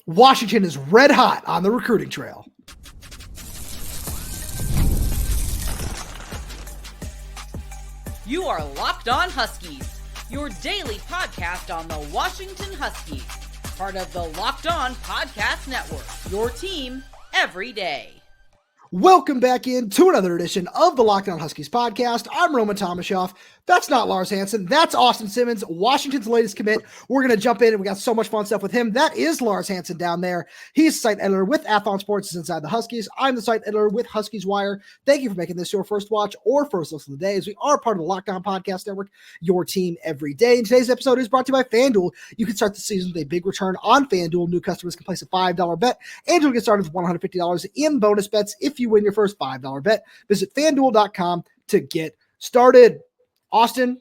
Washington is red hot on the recruiting trail. You are Locked On Huskies, your daily podcast on the Washington Huskies, part of the Locked On Podcast Network, your team every day. Welcome back into another edition of the Locked On Huskies podcast. I'm Tomashoff. That's not Lars Hanson. That's Austin Simmons, Washington's latest commit. We're going to jump in, and we got so much fun stuff with him. That is Lars Hanson down there. He's site editor with Athlon Sports Inside the Huskies. I'm the site editor with Huskies Wire. Thank you for making this your first watch or first listen of the day, as we are part of the Locked On Podcast Network, your team every day. And today's episode is brought to you by FanDuel. You can start the season with a big return on FanDuel. New customers can place a $5 bet, and you'll get started with $150 in bonus bets if you win your first $5 bet. Visit FanDuel.com to get started. Austin,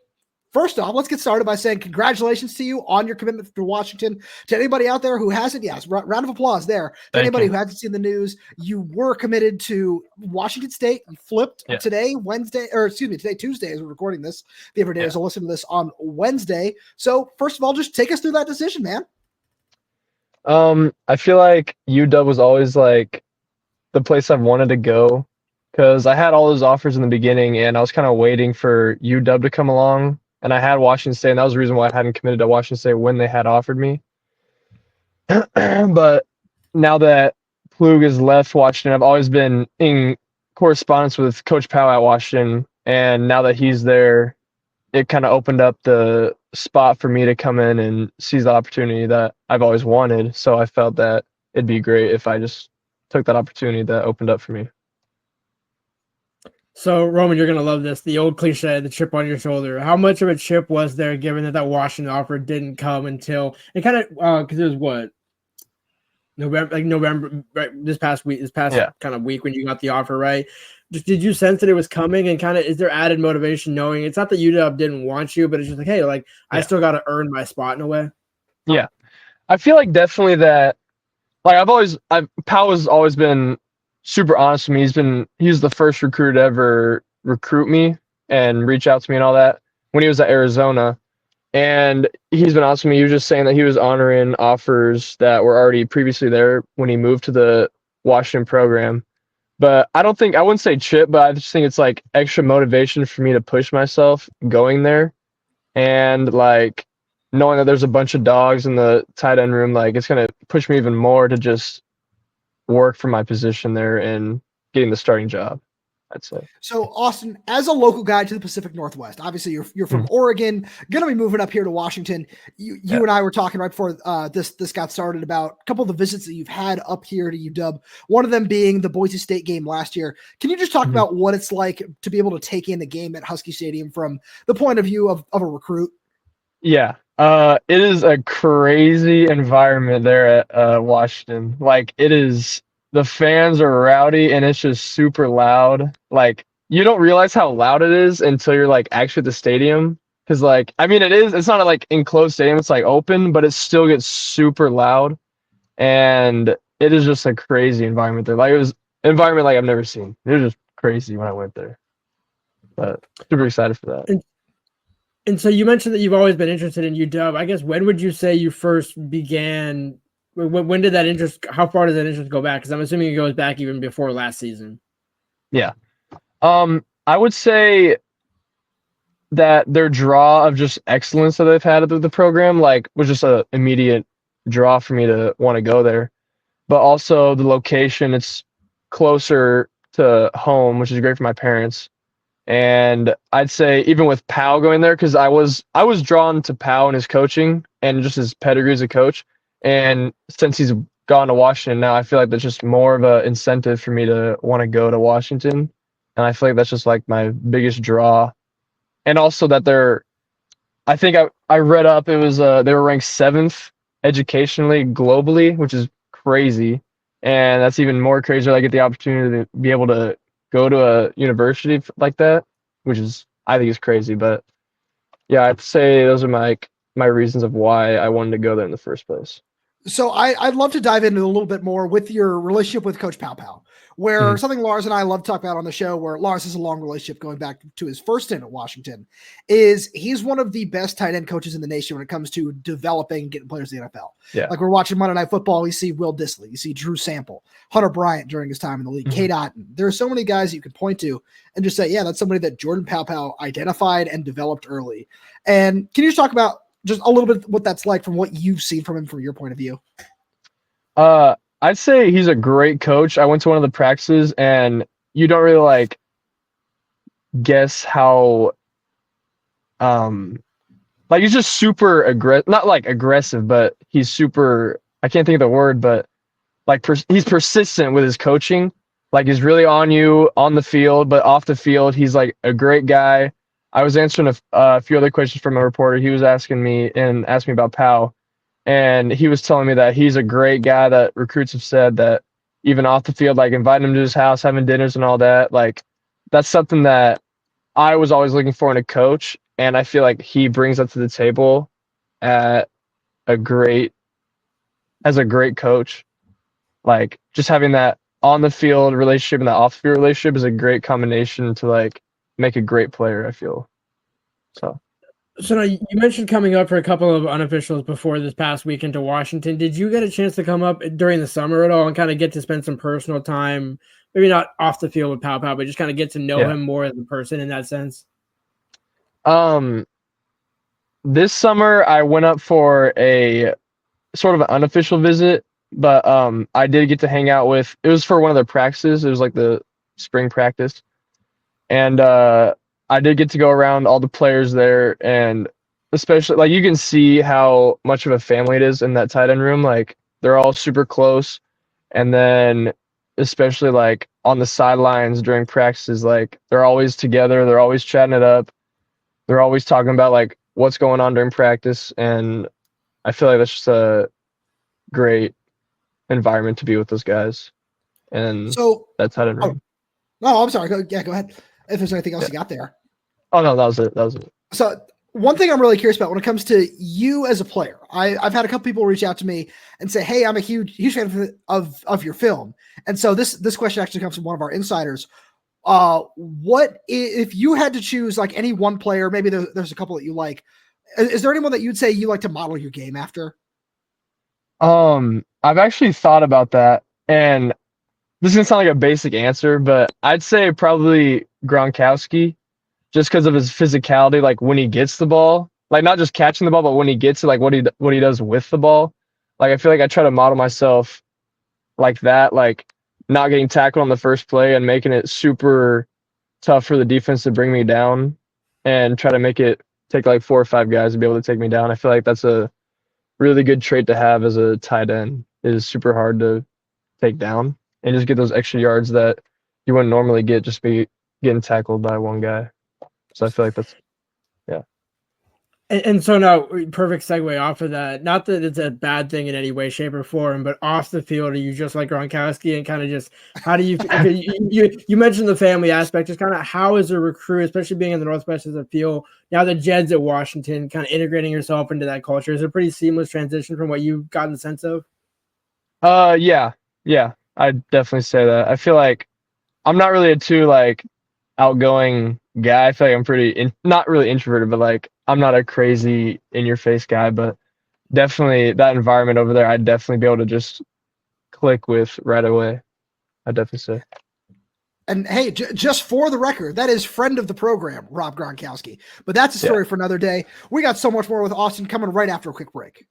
first off, let's get started by saying congratulations to you on your commitment to Washington. To anybody out there who hasn't, yes, round of applause there. To anybody who hasn't seen the news, you were committed to Washington State and flipped today, Tuesday, as we're recording this. The other day, as I listen to this on Wednesday. So first of all, just take us through that decision, man. I feel like UW was always like the place I've wanted to go, because I had all those offers in the beginning and I was kind of waiting for UW to come along, and I had Washington State, and that was the reason why I hadn't committed to Washington State when they had offered me. But now that Plug has left Washington, I've always been in correspondence with Coach Powell at Washington, and now that he's there, it kind of opened up the spot for me to come in and seize the opportunity that I've always wanted. So I felt that it'd be great if I just took that opportunity that opened up for me. So, Roman, you're going to love this. The old cliche, the chip on your shoulder. How much of a chip was there, given that Washington offer didn't come until it kind of, because it was what? November, right? This past kind of week when you got the offer, right? Did you sense that it was coming, and kind of, is there added motivation knowing it's not that UW didn't want you, but it's just like, hey, I still got to earn my spot in a way? Yeah. I feel like definitely that, like, Powell has always been super honest with me. He's the first recruiter to ever recruit me and reach out to me and all that when he was at Arizona. And he's been honest with me. He was just saying that he was honoring offers that were already previously there when he moved to the Washington program. But I wouldn't say chip, but I just think it's like extra motivation for me to push myself going there. And like knowing that there's a bunch of dogs in the tight end room, like it's going to push me even more to just work for my position there and getting the starting job, I'd say. So, Austin, as a local guy to the Pacific Northwest, obviously you're from Oregon, going to be moving up here to Washington. You and I were talking right before this got started about a couple of the visits that you've had up here to UW, one of them being the Boise State game last year. Can you just talk about what it's like to be able to take in the game at Husky Stadium from the point of view of a recruit? Yeah. It is a crazy environment there at Washington. Like, it is, the fans are rowdy and it's just super loud. Like, you don't realize how loud it is until you're like actually at the stadium. Cause like, I mean, it's not a like enclosed stadium, it's like open, but it still gets super loud. And it is just a crazy environment there. Like, it was an environment like I've never seen. It was just crazy when I went there. But super excited for that. And so you mentioned that you've always been interested in UW. I guess when would you say you first began? When did that interest? How far does that interest go back? Because I'm assuming it goes back even before last season. Yeah, I would say that their draw of just excellence that they've had with the program, like, was just an immediate draw for me to want to go there. But also the location; it's closer to home, which is great for my parents. And I'd say even with Powell going there, because I was drawn to Powell and his coaching and just his pedigree as a coach. And since he's gone to Washington now, I feel like that's just more of an incentive for me to want to go to Washington. And I feel like that's just like my biggest draw. And also that I think I read up, it was they were ranked 7th educationally globally, which is crazy. And that's even more crazy. I get the opportunity to be able to go to a university like that, which is, I think, is crazy. But yeah, I'd say those are my reasons of why I wanted to go there in the first place. So I'd love to dive into a little bit more with your relationship with Coach Paopao. where something Lars and I love to talk about on the show, where Lars has a long relationship going back to his first stint at Washington, is he's one of the best tight end coaches in the nation when it comes to developing and getting players in the NFL. Yeah. Like we're watching Monday Night Football, you see Will Dissly, you see Drew Sample, Hunter Bryant during his time in the league, Kate Otten. There are so many guys you can point to and just say, yeah, that's somebody that Jordan Paopao identified and developed early. And can you just talk about just a little bit what that's like from what you've seen from him from your point of view? I'd say he's a great coach. I went to one of the practices, and you don't really like guess how like he's just super aggressive, not like aggressive, but he's super, I can't think of the word, but like he's persistent with his coaching. Like he's really on you on the field, but off the field, he's like a great guy. I was answering a few other questions from a reporter. He was asking me about Powell. And he was telling me that he's a great guy, that recruits have said that even off the field, like inviting him to his house, having dinners and all that, like that's something that I was always looking for in a coach. And I feel like he brings that to the table as a great coach. Like just having that on the field relationship and that off the field relationship is a great combination to like make a great player, I feel. So now you mentioned coming up for a couple of unofficials before this past weekend to Washington. Did you get a chance to come up during the summer at all and kind of get to spend some personal time, maybe not off the field with Paopao, but just kind of get to know him more as a person in that sense? This summer I went up for a sort of an unofficial visit, but I did get to hang out with, it was for one of their practices. It was like the spring practice. And I did get to go around all the players there, and especially like you can see how much of a family it is in that tight end room. Like they're all super close. And then especially like on the sidelines during practices, like they're always together. They're always chatting it up. They're always talking about like what's going on during practice. And I feel like that's just a great environment to be with those guys. And so that's tight end room. No, I'm sorry. Go ahead. If there's anything else you got there. Oh, no, that was it. So one thing I'm really curious about when it comes to you as a player, I've had a couple people reach out to me and say, hey, I'm a huge fan of your film. And so this question actually comes from one of our insiders. What if you had to choose like any one player, maybe there's a couple that you like, is there anyone that you'd say you like to model your game after? I've actually thought about that, and this is going to sound like a basic answer, but I'd say probably Gronkowski, just because of his physicality, like when he gets the ball, like not just catching the ball, but when he gets it, like what he does with the ball. Like I feel like I try to model myself like that, like not getting tackled on the first play and making it super tough for the defense to bring me down, and try to make it take like 4 or 5 guys to be able to take me down. I feel like that's a really good trait to have as a tight end. It is super hard to take down and just get those extra yards that you wouldn't normally get just be getting tackled by one guy. So I feel like that's, yeah. And so now, perfect segue off of that. Not that it's a bad thing in any way, shape, or form, but off the field, are you just like Gronkowski, and kind of just how do you you mentioned the family aspect, just kind of how is a recruit, especially being in the Northwest, does it feel now that Jedd's at Washington, kind of integrating yourself into that culture? Is it a pretty seamless transition from what you've gotten the sense of? Yeah, I'd definitely say that. I feel like I'm not really a too like outgoing guy. I feel like I'm pretty not really introverted, but like I'm not a crazy in your face guy, but definitely that environment over there, I'd definitely be able to just click with right away. I'd definitely say. And hey, just for the record, that is friend of the program, Rob Gronkowski. But that's a story for another day. We got so much more with Austin coming right after a quick break.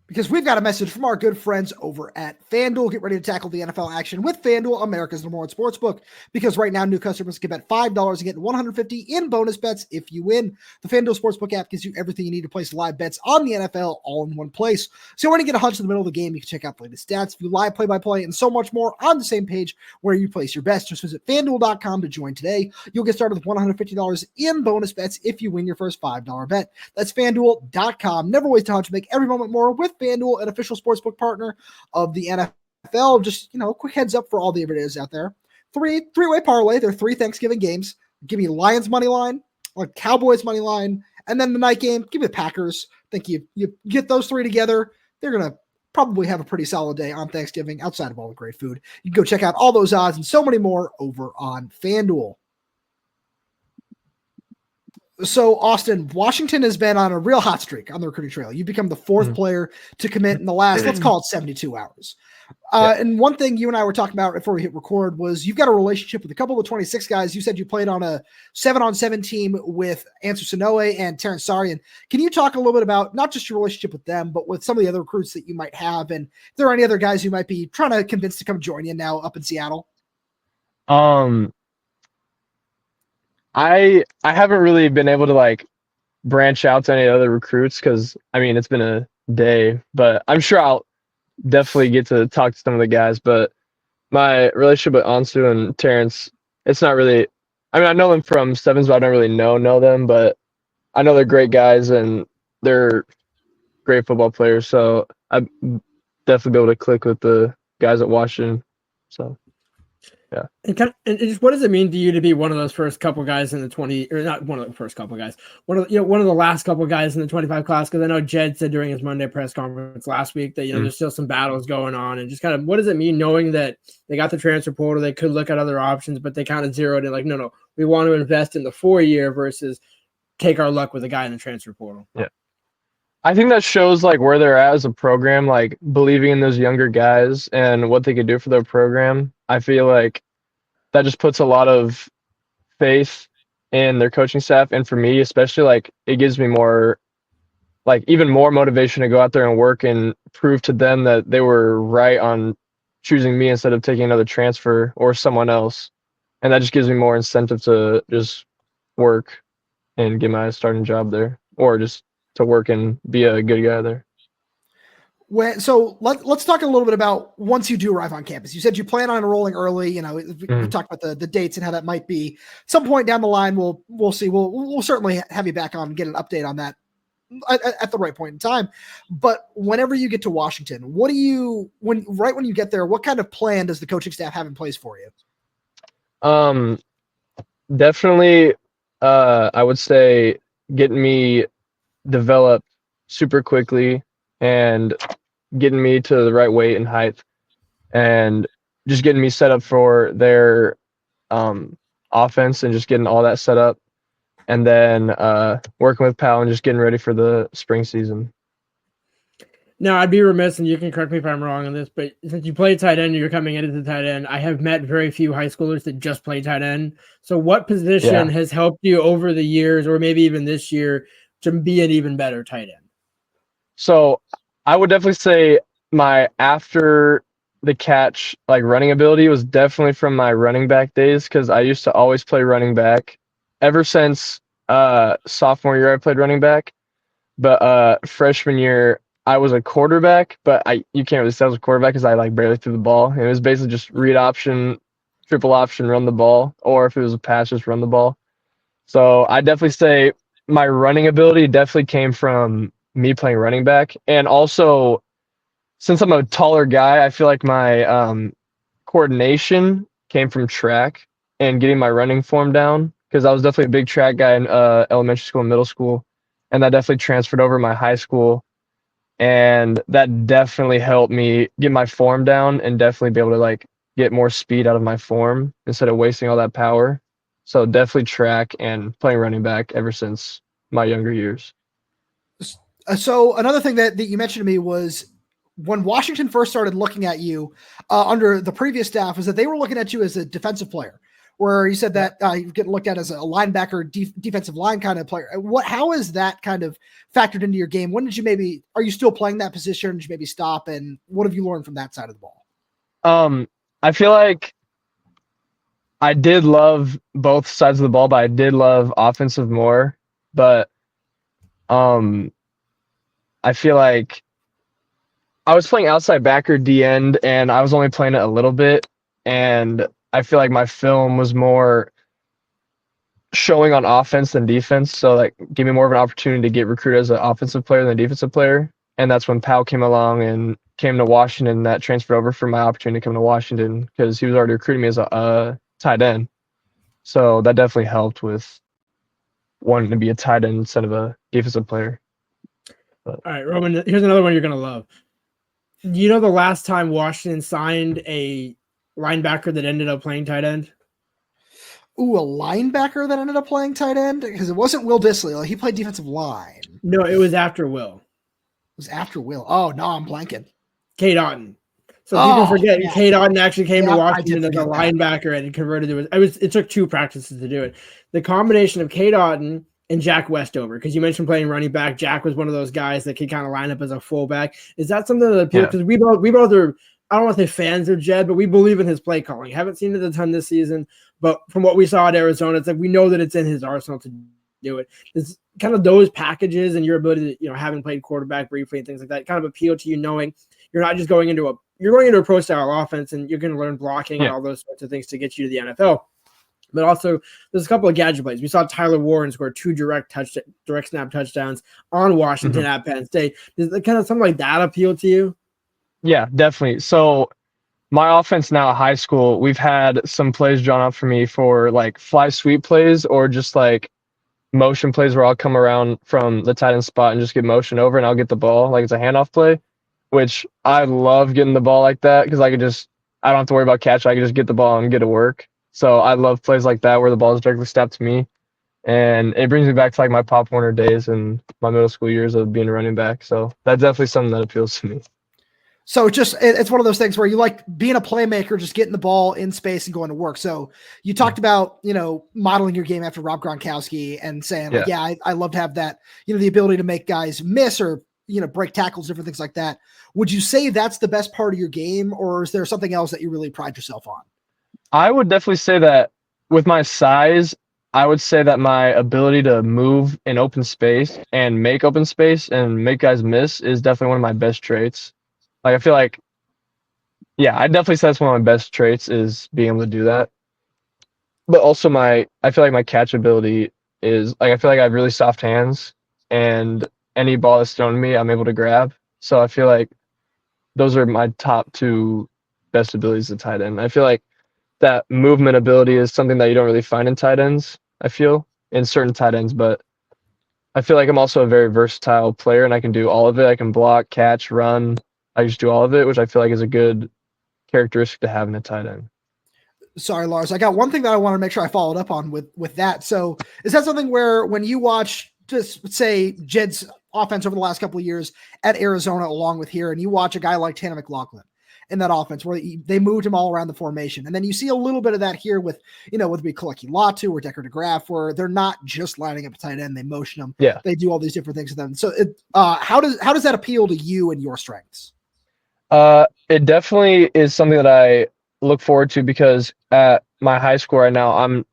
Because we've got a message from our good friends over at FanDuel. Get ready to tackle the NFL action with FanDuel, America's #1 sportsbook. Because right now, new customers can bet $5 and get $150 in bonus bets if you win. The FanDuel Sportsbook app gives you everything you need to place live bets on the NFL all in one place. So when you get a hunch in the middle of the game, you can check out the latest stats, view live play-by-play, and so much more on the same page where you place your bets. Just visit FanDuel.com to join today. You'll get started with $150 in bonus bets if you win your first $5 bet. That's FanDuel.com. Never waste a hunch. Make every moment more with FanDuel, an official sportsbook partner of the NFL. Just, quick heads up for all the everydayers out there. Three-way parlay. There are 3 Thanksgiving games. Give me Lions money line, or Cowboys money line, and then the night game, give me the Packers. I think you get those 3 together. They're going to probably have a pretty solid day on Thanksgiving outside of all the great food. You can go check out all those odds and so many more over on FanDuel. So, Austin, Washington has been on a real hot streak on the recruiting trail. You've become the fourth player to commit in the last, let's call it 72 hours. And one thing you and I were talking about before we hit record was you've got a relationship with a couple of 26 guys. You said you played on a 7-on-7 team with Hanson and Terrence Sarian. Can you talk a little bit about not just your relationship with them, but with some of the other recruits that you might have? And if there are any other guys you might be trying to convince to come join you now up in Seattle? I haven't really been able to like branch out to any other recruits because I mean it's been a day, but I'm sure I'll definitely get to talk to some of the guys. But my relationship with Ansu and Terrence, it's not really. I mean, I know them from Sevens, but I don't really know them. But I know they're great guys and they're great football players. So I definitely be able to click with the guys at Washington. So. Yeah. And just what does it mean to you to be one of those first couple guys in the 20, or not one of the first couple guys, one of the last couple guys in the 25 class? Because I know Jedd said during his Monday press conference last week that there's still some battles going on, and just kind of what does it mean knowing that they got the transfer portal, they could look at other options, but they kind of zeroed in like, no, we want to invest in the 4-year versus take our luck with a guy in the transfer portal. Yeah. I think that shows like where they're at as a program, like believing in those younger guys and what they could do for their program. I feel like that just puts a lot of faith in their coaching staff. And for me, especially, like it gives me more, like even more motivation to go out there and work and prove to them that they were right on choosing me instead of taking another transfer or someone else. And that just gives me more incentive to just work and get my starting job there, or just to work and be a good guy there. So let's talk a little bit about once you do arrive on campus. You said you plan on enrolling early. We talked about the dates and how that might be. Some point down the line, we'll see. We'll certainly have you back on and get an update on that at the right point in time. But whenever you get to Washington, when you get there, what kind of plan does the coaching staff have in place for you? Definitely, I would say getting me developed super quickly and getting me to the right weight and height and just getting me set up for their offense and just getting all that set up, and then working with Pal and just getting ready for the spring season. Now, I'd be remiss, and you can correct me if I'm wrong on this, but since you play tight end and you're coming into the tight end, I have met very few high schoolers that just play tight end. So what position has helped you over the years, or maybe even this year, to be an even better tight end? So I would definitely say my after the catch, like running ability, was definitely from my running back days, because I used to always play running back. Ever since sophomore year, I played running back. But freshman year, I was a quarterback, but you can't really say I was a quarterback because I like barely threw the ball. It was basically just read option, triple option, run the ball, or if it was a pass, just run the ball. So I definitely say my running ability definitely came from me playing running back. And also, since I'm a taller guy, I feel like my coordination came from track and getting my running form down, because I was definitely a big track guy in elementary school and middle school, and that definitely transferred over my high school. And that definitely helped me get my form down and definitely be able to like get more speed out of my form instead of wasting all that power. So definitely track and playing running back ever since my younger years. So another thing that you mentioned to me was when Washington first started looking at you under the previous staff, was that they were looking at you as a defensive player, where you said that you're getting looked at as a linebacker, defensive line kind of player. How is that kind of factored into your game? When did you are you still playing that position? Did you maybe stop? And what have you learned from that side of the ball? I feel like I did love both sides of the ball, but I did love offensive more. But I feel like I was playing outside backer, D end, and I was only playing it a little bit. And I feel like my film was more showing on offense than defense. So like give me more of an opportunity to get recruited as an offensive player than a defensive player. And that's when Powell came along and came to Washington. That transferred over for my opportunity to come to Washington, because he was already recruiting me as a tight end. So that definitely helped with wanting to be a tight end instead of a defensive player. All right, Roman, here's another one you're going to love. You know the last time Washington signed a linebacker that ended up playing tight end? Ooh, a linebacker that ended up playing tight end? Because it wasn't Will Dissly. Like, he played defensive line. No, it was after Will. It was after Will. Oh, no, I'm blanking. Cade Otton. So people forget Cade Otton actually came to Washington as a linebacker and converted to it. It took 2 practices to do it. The combination of Cade Otton and Jack Westover, because you mentioned playing running back. Jack was one of those guys that could kind of line up as a fullback. Is that something that appeals? Because we both are, I don't want to say fans of Jedd, but we believe in his play calling. Haven't seen it a ton this season, but from what we saw at Arizona, it's like we know that it's in his arsenal to do it. It's kind of those packages and your ability to, having played quarterback briefly and things like that, kind of appeal to you, knowing you're not just going into a pro style offense and you're going to learn blocking and all those sorts of things to get you to the NFL. But also, there's a couple of gadget plays. We saw Tyler Warren score 2 direct snap touchdowns on Washington at Penn State. Does kind of something like that appeal to you? Yeah, definitely. So my offense now at high school, we've had some plays drawn up for me for like fly sweep plays or just like motion plays where I'll come around from the tight end spot and just get motion over and I'll get the ball. Like it's a handoff play, which I love getting the ball like that because I don't have to worry about catch. I can just get the ball and get to work. So I love plays like that where the ball is directly snapped to me. And it brings me back to like my Pop Warner days and my middle school years of being a running back. So that's definitely something that appeals to me. So it's one of those things where you like being a playmaker, just getting the ball in space and going to work. So you talked about, modeling your game after Rob Gronkowski and saying, I love to have that, the ability to make guys miss or, break tackles, different things like that. Would you say that's the best part of your game, or is there something else that you really pride yourself on? I would definitely say that with my size, I would say that my ability to move in open space and make open space and make guys miss is definitely one of my best traits. Like, I feel like, I definitely say that's one of my best traits is being able to do that. But also I feel like my catch ability is, like, I feel like I have really soft hands and any ball that's thrown to me, I'm able to grab. So I feel like those are my top 2 best abilities at tight end. I feel like that movement ability is something that you don't really find in tight ends, I feel, in certain tight ends. But I feel like I'm also a very versatile player and I can do all of it. I can block, catch, run. I just do all of it, which I feel like is a good characteristic to have in a tight end. Sorry, Lars. I got one thing that I want to make sure I followed up on with that. So is that something where when you watch, just say, Jedd's offense over the last couple of years at Arizona along with here, and you watch a guy like Tanner McLaughlin in that offense where they moved him all around the formation. And then you see a little bit of that here with, whether it be Kaleki Latu or Decker DeGraff, where they're not just lining up a tight end, they motion them. Yeah. They do all these different things with them. So how does that appeal to you and your strengths? It definitely is something that I look forward to because at my high school right now, I'm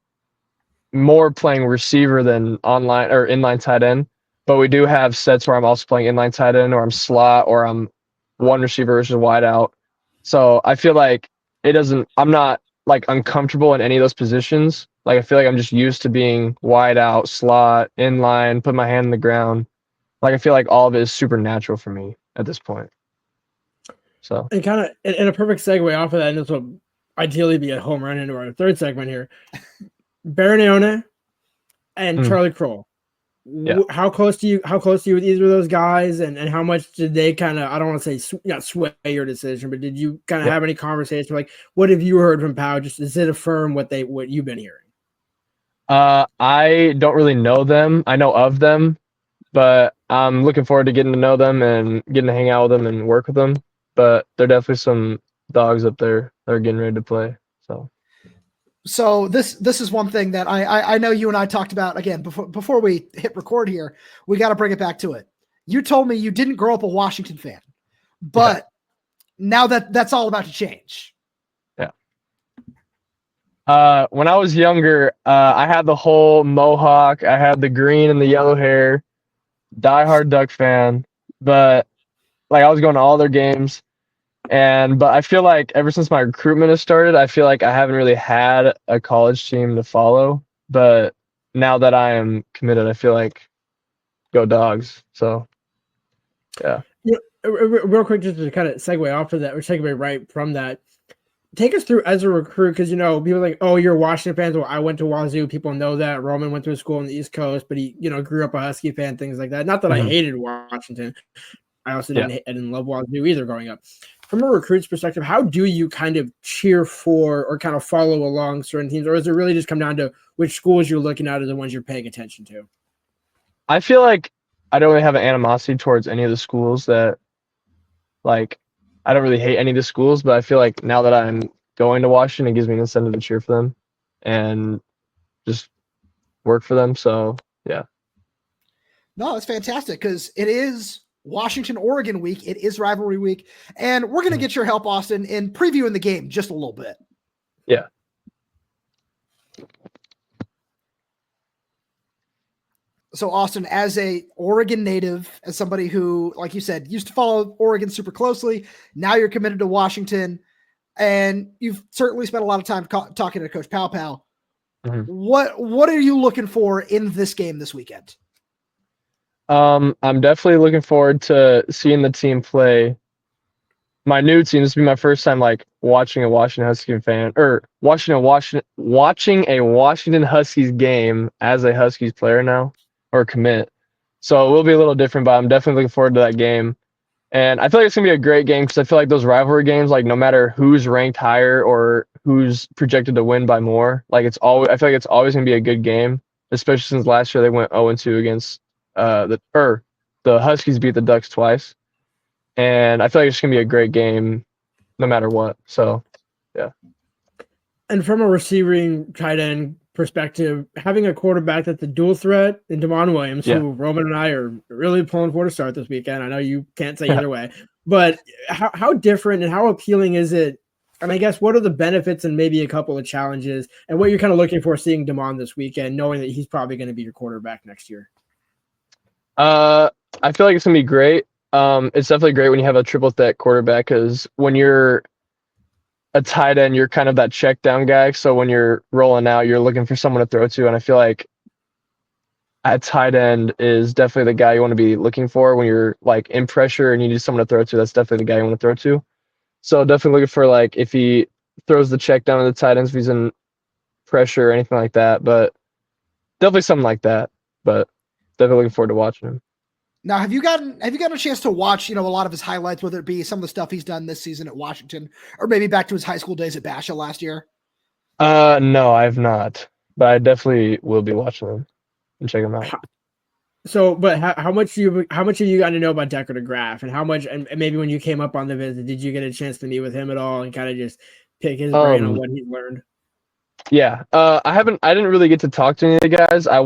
more playing receiver than online or inline tight end, but we do have sets where I'm also playing inline tight end or I'm slot or I'm one receiver versus wide out. So I feel like I'm not like uncomfortable in any of those positions. Like I feel like I'm just used to being wide out, slot, inline, put my hand in the ground. Like I feel like all of it is super natural for me at this point. So and kind of in a perfect segue off of that, and this will ideally be a home run into our 3rd segment here. Baronione and Charlie Kroll. Yeah. How close to you with either of those guys, and how much did they kind of, I don't want to say not sway your decision, but did you kind of have any conversation like what have you heard from Pau? Just does it affirm what you've been hearing? I don't really know them. I know of them, but I'm looking forward to getting to know them and getting to hang out with them and work with them. But there are definitely some dogs up there that are getting ready to play. So this is one thing that I know you and I talked about again before we hit record here. We got to bring it back to it. You told me you didn't grow up a Washington fan, but now that's all about to change. Yeah. When I was younger, I had the whole mohawk. I had the green and the yellow hair. Diehard Duck fan, but like I was going to all their games. But I feel like ever since my recruitment has started, I feel like I haven't really had a college team to follow. But now that I am committed, I feel like go Dogs. So, yeah. Real quick, just to kind of segue off of that, or segue right from that, take us through as a recruit, because people are like, oh, you're a Washington fan. Well, I went to Wazoo. People know that. Roman went to a school on the East Coast, but he grew up a Husky fan, things like that. Not that I hated Washington. I also didn't love Wazoo either growing up. From a recruit's perspective, how do you kind of cheer for or kind of follow along certain teams, or does it really just come down to which schools you're looking at are the ones you're paying attention to? I feel like I don't really have an animosity towards any of the schools that, like, I don't really hate any of the schools, but I feel like now that I'm going to Washington, it gives me an incentive to cheer for them and just work for them. So, yeah. No, it's fantastic because it is Washington, Oregon week. It is rivalry week. And we're going to get your help, Austin, in previewing the game just a little bit. Yeah. So, Austin, as a Oregon native, as somebody who, like you said, used to follow Oregon super closely, now you're committed to Washington, and you've certainly spent a lot of time talking to Coach Paopao. Mm-hmm. What are you looking for in this game this weekend? I'm definitely looking forward to seeing the team play. My new team. This will be my first time watching a Washington Huskies fan or watching a Washington Huskies game as a Huskies player now or commit. So it will be a little different, but I'm definitely looking forward to that game. And I feel like it's gonna be a great game because I feel like those rivalry games, no matter who's ranked higher or who's projected to win by more, I feel like it's always gonna be a good game, especially since last year they went 0-2 against the Huskies beat the Ducks twice. And I feel like it's going to be a great game no matter what. So, yeah. And from a receiving tight end perspective, having a quarterback that's a dual threat in Damon Williams, who Roman and I are really pulling for to start this weekend. I know you can't say either way, but how different and how appealing is it? And I guess what are the benefits and maybe a couple of challenges and what you're kind of looking for seeing Damon this weekend, knowing that he's probably going to be your quarterback next year? I feel like it's going to be great. It's definitely great when you have a triple threat quarterback because when you're a tight end, you're kind of that check down guy. So when you're rolling out, you're looking for someone to throw to. And I feel like a tight end is definitely the guy you want to be looking for when you're in pressure and you need someone to throw to. That's definitely the guy you want to throw to. So definitely looking for if he throws the check down to the tight ends, if he's in pressure or anything like that. But definitely something like that. But definitely looking forward to watching him. Now, have you gotten a chance to watch, a lot of his highlights, whether it be some of the stuff he's done this season at Washington or maybe back to his high school days at Basha last year? No, I have not, but I definitely will be watching them and check them out. So, but how much have you gotten to know about Decker DeGraff, and how much, and maybe when you came up on the visit, did you get a chance to meet with him at all and kind of just pick his brain on what he's learned? Yeah, I didn't really get to talk to any of the guys. I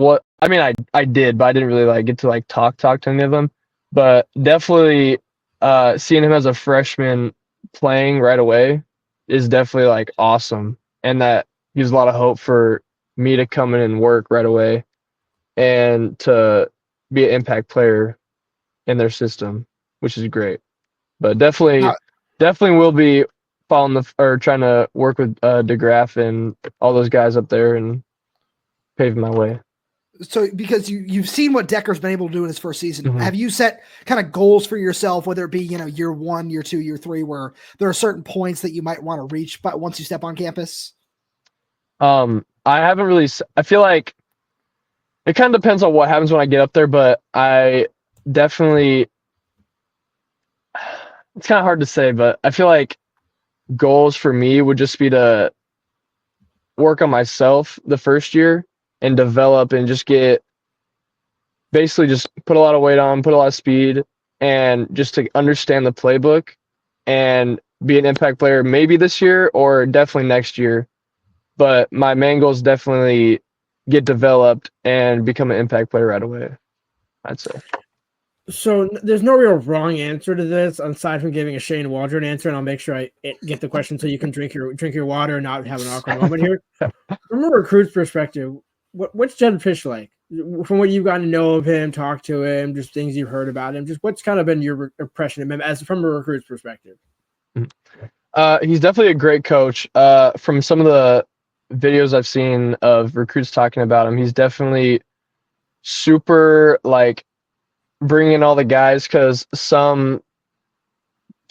did, but I didn't really get to talk to any of them. But definitely, seeing him as a freshman playing right away is definitely awesome, and that gives a lot of hope for me to come in and work right away, and to be an impact player in their system, which is great. But definitely will be trying to work with DeGraff and all those guys up there and paving my way. So because you've seen what Decker's been able to do in his first season, have you set kind of goals for yourself, whether it be, year 1, year 2, year 3, where there are certain points that you might want to reach but once you step on campus? I haven't really, I feel like it kind of depends on what happens when I get up there, but I definitely, it's kind of hard to say, but I feel like goals for me would just be to work on myself the first year and develop and just basically put a lot of weight on, put a lot of speed, and just to understand the playbook and be an impact player maybe this year or definitely next year. But my main goal is definitely get developed and become an impact player right away, I'd say. So there's no real wrong answer to this, aside from giving a Shane Waldron answer, and I'll make sure I get the question so you can drink your water and not have an awkward moment here. From a recruit's perspective, what's Jedd Fisch like? From what you've gotten to know of him, talk to him, just things you've heard about him, just what's kind of been your impression of him as from a recruit's perspective? He's definitely a great coach. From some of the videos I've seen of recruits talking about him, he's definitely super bring in all the guys, because some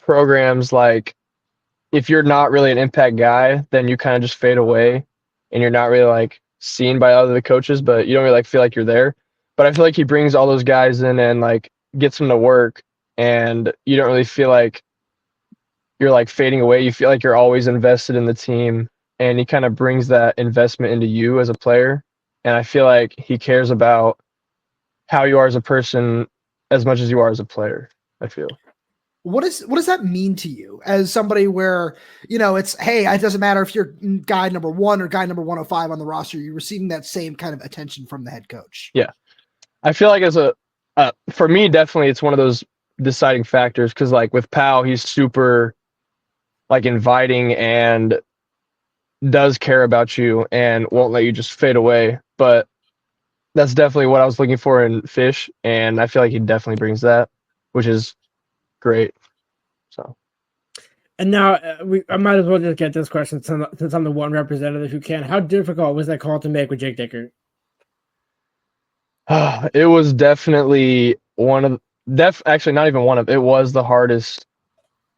programs, if you're not really an impact guy, then you kind of just fade away and you're not really seen by other coaches, but you don't really feel like you're there. But I feel like he brings all those guys in and gets them to work and you don't really feel like you're like fading away. You feel like you're always invested in the team, and he kind of brings that investment into you as a player. And I feel like he cares about how you are as a person as much as you are as a player, I feel. What does that mean to you as somebody where, it's, hey, it doesn't matter if you're guy number 1 or guy number 105 on the roster, you're receiving that same kind of attention from the head coach? Yeah. I feel like for me, definitely it's one of those deciding factors, because like with Pau, he's super like inviting and does care about you and won't let you just fade away. But that's definitely what I was looking for in Fisch, and I feel like he definitely brings that, which is great. So, and now I might as well just get this question since I'm the one representative who can. How difficult was that call to make with Jake Dicker? It was definitely actually not even one of, it was the hardest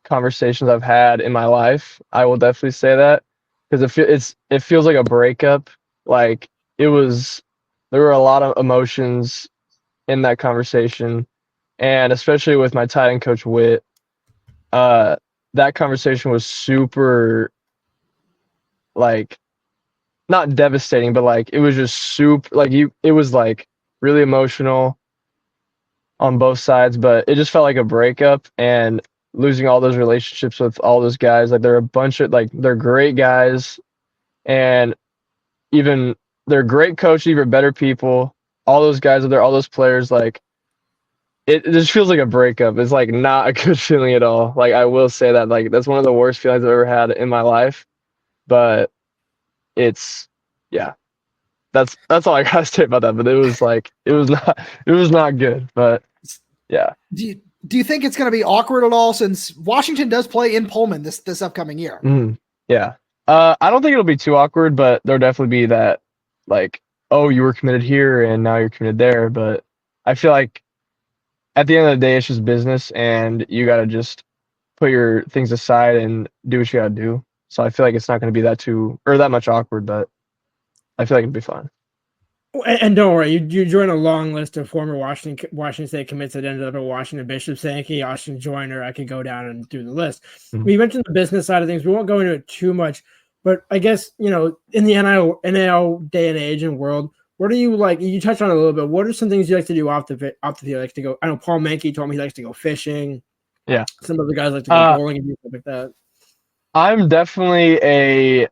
conversations I've had in my life. I will definitely say that, because it feels like a breakup. Like there were a lot of emotions in that conversation, and especially with my tight end coach Witt, that conversation was super, like, not devastating, but like it was just super, like it was like really emotional on both sides, but it just felt like a breakup, and losing all those relationships with all those guys. Like they're a bunch of, like, they're great guys, and even they're great coaches, even better people. All those guys are there, all those players, like it just feels like a breakup. It's like not a good feeling at all. Like I will say that, like that's one of the worst feelings I've ever had in my life. But it's, yeah, that's all I gotta say about that. But it was not good. But yeah. Do you think it's going to be awkward at all, since Washington does play in Pullman this upcoming year? Yeah. I don't think it'll be too awkward, but there'll definitely be that, like, oh, you were committed here and now you're committed there. But I feel like at the end of the day, it's just business, and you got to just put your things aside and do what you got to do. So I feel like it's not going to be that much awkward, but I feel like it'll be fine. And don't worry, you join a long list of former Washington State commits that ended up at Washington. Bishop Sankey, Austin Joyner. I could go down and do the list. Mm-hmm. We mentioned the business side of things. We won't go into it too much, but I guess, in the NIL day and age and world, what do you like? You touched on it a little bit. What are some things you like to do off the field? Like to go. I know Paul Mankey told me he likes to go fishing. Yeah, some other guys like to go bowling and do stuff like that. I'm definitely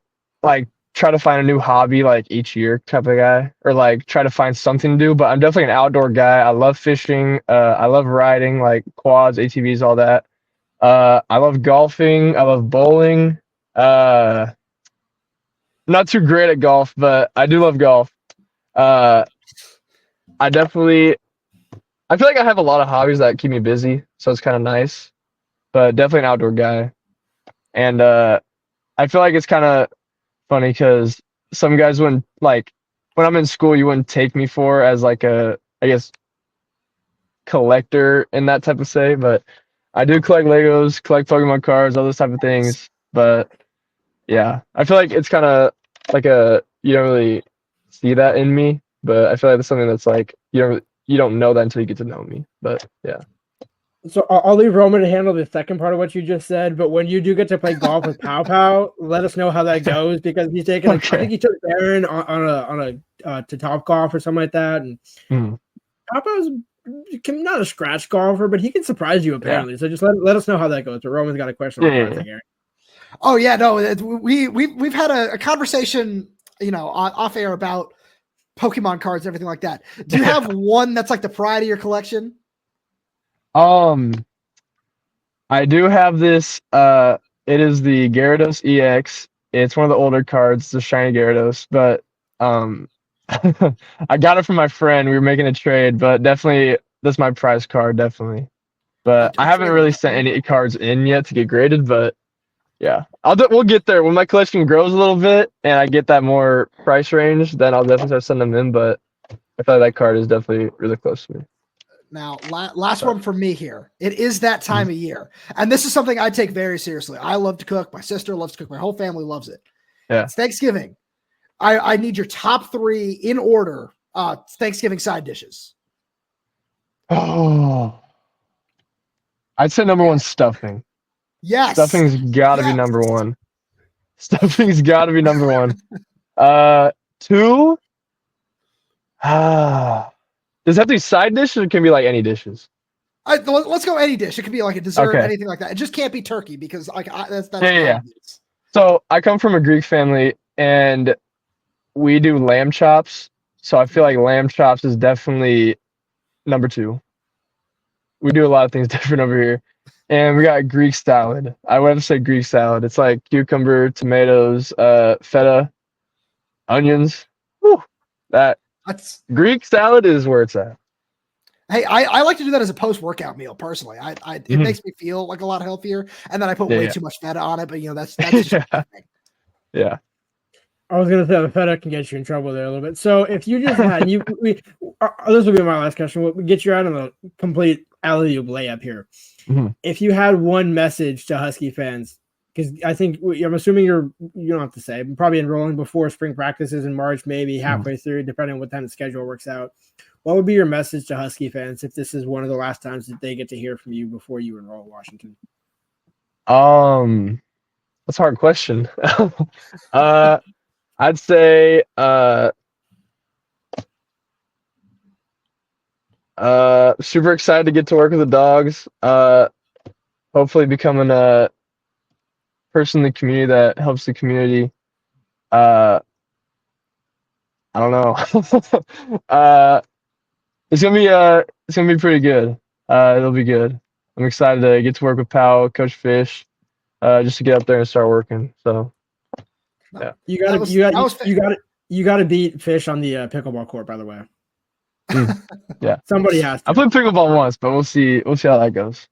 try to find a new hobby like each year type of guy, or like try to find something to do. But I'm definitely an outdoor guy. I love fishing. I love riding, like quads, ATVs, all that. I love golfing. I love bowling. Not too great at golf, but I do love golf. I feel like I have a lot of hobbies that keep me busy, so it's kind of nice. But definitely an outdoor guy. And I feel like it's kind of funny because some guys wouldn't, like, when I'm in school, you wouldn't take me for as like a, I guess, collector in that type of say, but I do collect Legos, collect Pokemon cards, all those type of things. But yeah, I feel like it's kind of like you don't really see that in me, but I feel like it's something that's like you don't know that until you get to know me. But yeah. So I'll leave Roman to handle the second part of what you just said, but when you do get to play golf with Paopao, let us know how that goes, because he's taking, I think he took Aaron on a to Top Golf or something like that, and Paopao's not a scratch golfer, but he can surprise you apparently. Yeah. So just let us know how that goes. But Roman's got a question. Oh yeah, no, we've had a conversation, off air about Pokemon cards and everything like that. Do you have one that's like the pride of your collection? I do have this. It is the Gyarados EX. It's one of the older cards, the shiny Gyarados. But I got it from my friend. We were making a trade, but definitely that's my prize card, definitely. But I haven't really sent any cards in yet to get graded. But yeah, we'll get there when my collection grows a little bit and I get that more price range. Then I'll definitely start sending them in. But I feel like that card is definitely really close to me. Now, last one for me here. It is that time of year. And this is something I take very seriously. I love to cook. My sister loves to cook. My whole family loves it. Yeah. It's Thanksgiving. I need your top 3 in order Thanksgiving side dishes. Oh. I'd say number one, stuffing. Yes. Stuffing's got to be number one. Stuffing's got to be number one. 2, does it have to be side dishes or can it be like any dishes? Let's go any dish. It could be like a dessert, Okay. anything like that. It just can't be turkey because like that's Yeah. So I come from a Greek family and we do lamb chops. So I feel like lamb chops is definitely number 2. We do a lot of things different over here. And we got Greek salad. I would have to say Greek salad. It's like cucumber, tomatoes, feta, onions. Whew, that's Greek salad is where it's at. Hey, I like to do that as a post-workout meal personally. It makes me feel like a lot healthier, and then I put way too much feta on it. But that's just yeah. I was gonna say the feta can get you in trouble there a little bit. So if you just had this will be my last question. We'll get you out on a complete alley-oop layup here. Mm-hmm. If you had one message to Husky fans, because I think I'm assuming you don't have to say, probably enrolling before spring practices in March, maybe halfway through, depending on what time the schedule works out. What would be your message to Husky fans if this is one of the last times that they get to hear from you before you enroll in Washington? That's a hard question. I'd say super excited to get to work with the dogs. Hopefully becoming a person in the community that helps the community. I don't know. It's gonna be pretty good. It'll be good. I'm excited to get to work with Powell, Coach Fisch, just to get up there and start working. So yeah. You got to beat Fisch on the pickleball court, by the way. Yeah. Somebody has to. I played pickleball once, but we'll see how that goes.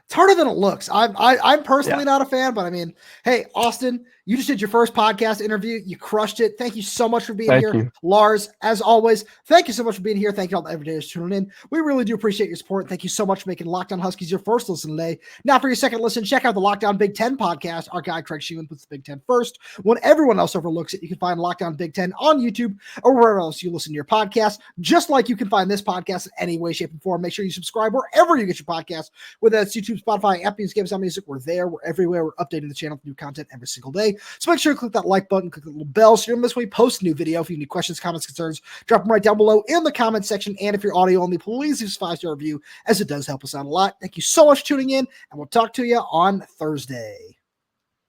It's harder than it looks. I'm personally not a fan, but I mean, hey, Austin, you just did your first podcast interview. You crushed it. Thank you so much for being here. You. Lars, as always, thank you so much for being here. Thank you all the everydayers tuning in. We really do appreciate your support. Thank you so much for making Locked On Huskies your first listen today. Now for your second listen, check out the Locked On Big Ten podcast. Our guy Craig Sheehan puts the Big Ten first. When everyone else overlooks it, you can find Locked On Big Ten on YouTube or wherever else you listen to your podcast. Just like you can find this podcast in any way, shape, and form. Make sure you subscribe wherever you get your podcast, whether that's YouTube, Spotify, Apple Music, Amazon Music. We're there. We're everywhere. We're updating the channel with new content every single day. So make sure to click that like button, click the little bell so you don't miss when we post a new video. If you have any questions, comments, concerns, drop them right down below in the comment section. And if you're audio only, please leave us a 5-star review, as it does help us out a lot. Thank you so much for tuning in, and we'll talk to you on Thursday.